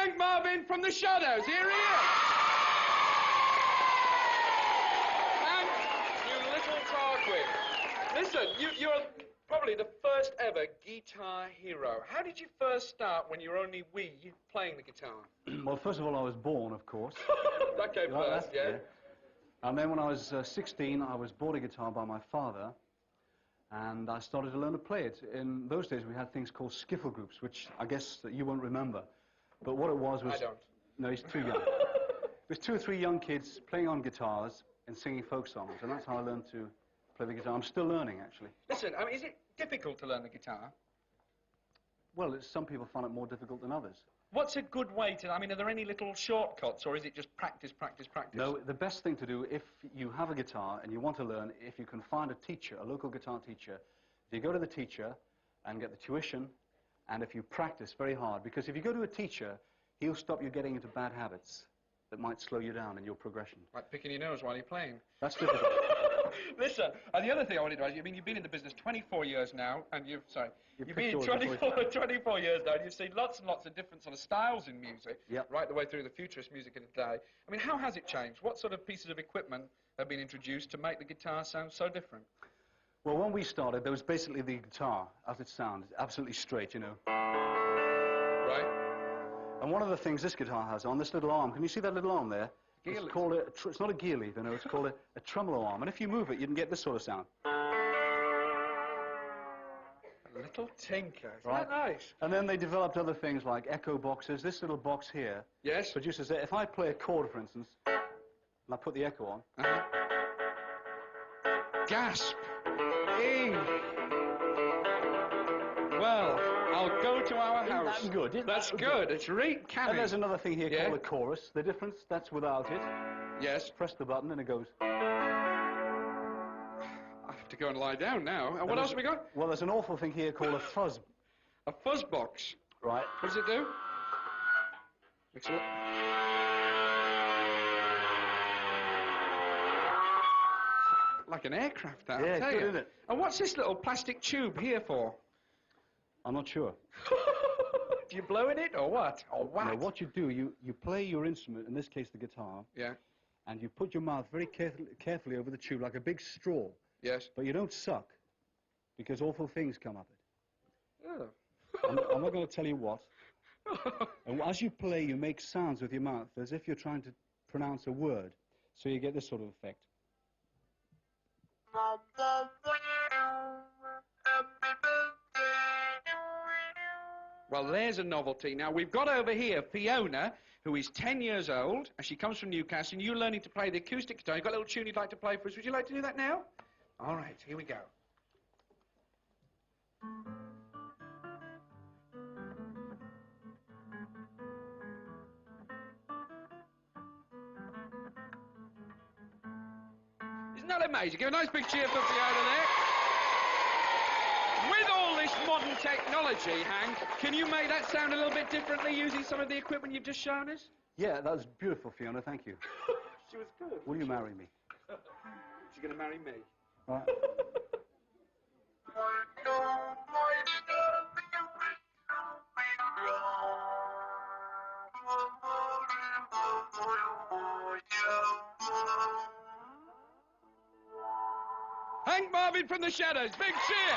Hank Marvin from the Shadows. Here he is. Hank, you little Tarquin. Listen, you're probably the first ever guitar hero. How did you first start when you were only wee playing the guitar? Well, first of all, I was born, of course. That came first, yeah. And then when I was 16, I was bought a guitar by my father, and I started to learn to play it. In those days, we had things called skiffle groups, which I guess that you won't remember. But what it was... I don't. No, he's too young. It was 2 or 3 young kids playing on guitars and singing folk songs, and that's how I learned to play the guitar. I'm still learning, actually. Listen, I mean, is it difficult to learn the guitar? Well, some people find it more difficult than others. What's a good way to... I mean, are there any little shortcuts, or is it just practice, practice, practice? No, the best thing to do, if you have a guitar and you want to learn, if you can find a teacher, a local guitar teacher, you go to the teacher and get the tuition, and if you practice very hard, because if you go to a teacher, he'll stop you getting into bad habits that might slow you down in your progression. Like picking your nose while you're playing. That's difficult. Listen, the other thing I wanted to ask you, I mean, you've been in the business 24 years now, and you've been in 24 years now, and you've seen lots and lots of different sort of styles in music, right the way through the futurist music of the day. I mean, how has it changed? What sort of pieces of equipment have been introduced to make the guitar sound so different? Well, when we started, there was basically the guitar, as it sounds, absolutely straight, you know. Right. And one of the things this guitar has on, this little arm, can you see that little arm there? It's called it's not a gear lever, no, it's called a tremolo arm. And if you move it, you can get this sort of sound. A little tinker, isn't that nice? And then they developed other things like echo boxes. This little box here produces it. If I play a chord, for instance, and I put the echo on. Gasp! Hey! Well, I'll go to our house. That's good. That's good. It's right canny. And there's another thing here called a chorus. The difference, that's without it. Yes. Press the button and it goes. I have to go and lie down now. And what else have we got? Well, there's an awful thing here called a fuzz. A fuzz box? Right. What does it do? Makes it... Like an aircraft, that, I'll tell you. Isn't it? And what's this little plastic tube here for? I'm not sure. Do you blow in it, or what? Or what? No, what you do, you play your instrument, in this case the guitar, and you put your mouth very carefully over the tube like a big straw. Yes. But you don't suck, because awful things come up it. Oh. I'm not going to tell you what. And as you play, you make sounds with your mouth as if you're trying to pronounce a word, so you get this sort of effect. Well, there's a novelty. Now, we've got over here Fiona, who is 10 years old, and she comes from Newcastle, and you're learning to play the acoustic guitar. You've got a little tune you'd like to play for us. Would you like to do that now? All right, here we go. Isn't that amazing? Give a nice big cheer for Fiona there. With all this modern technology, Hank, can you make that sound a little bit differently using some of the equipment you've just shown us? Yeah, that was beautiful, Fiona. Thank you. She was good. Will you marry me? She's going to marry me. Right. Hank Marvin from the Shadows. Big cheer.